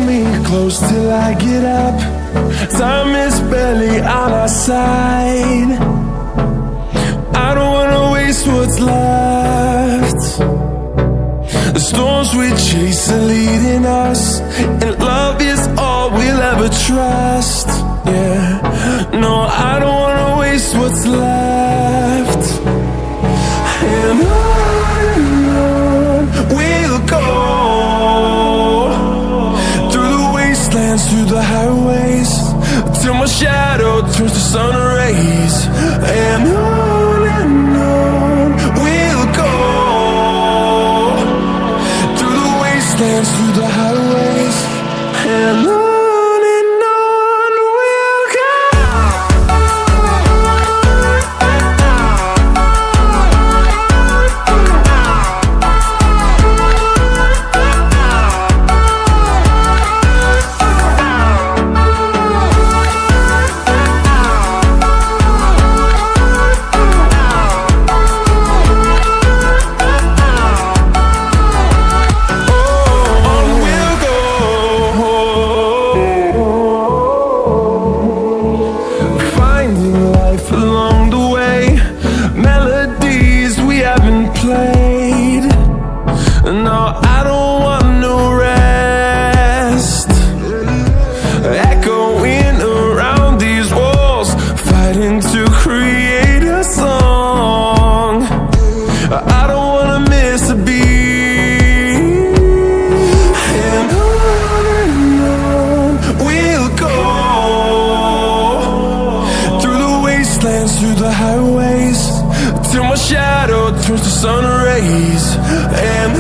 me close till I get up. Time is barely on our side. I don't wanna waste what's left. The storms we chase are leading us, and love is all we'll ever trust. Yeah, no, I don't wanna waste what's left. And on we'll go, through the wastelands, through the highways, till my shadow turns to sun rays. And on we'll go, through the wastelands, through the highways, and on. Along the way, melodies we haven't played. No, I don't want no rest. Echoing around these walls, fighting to create a song. I don't wanna miss a beat. And on we'll go, through the highways, till my shadow turns to sun rays. And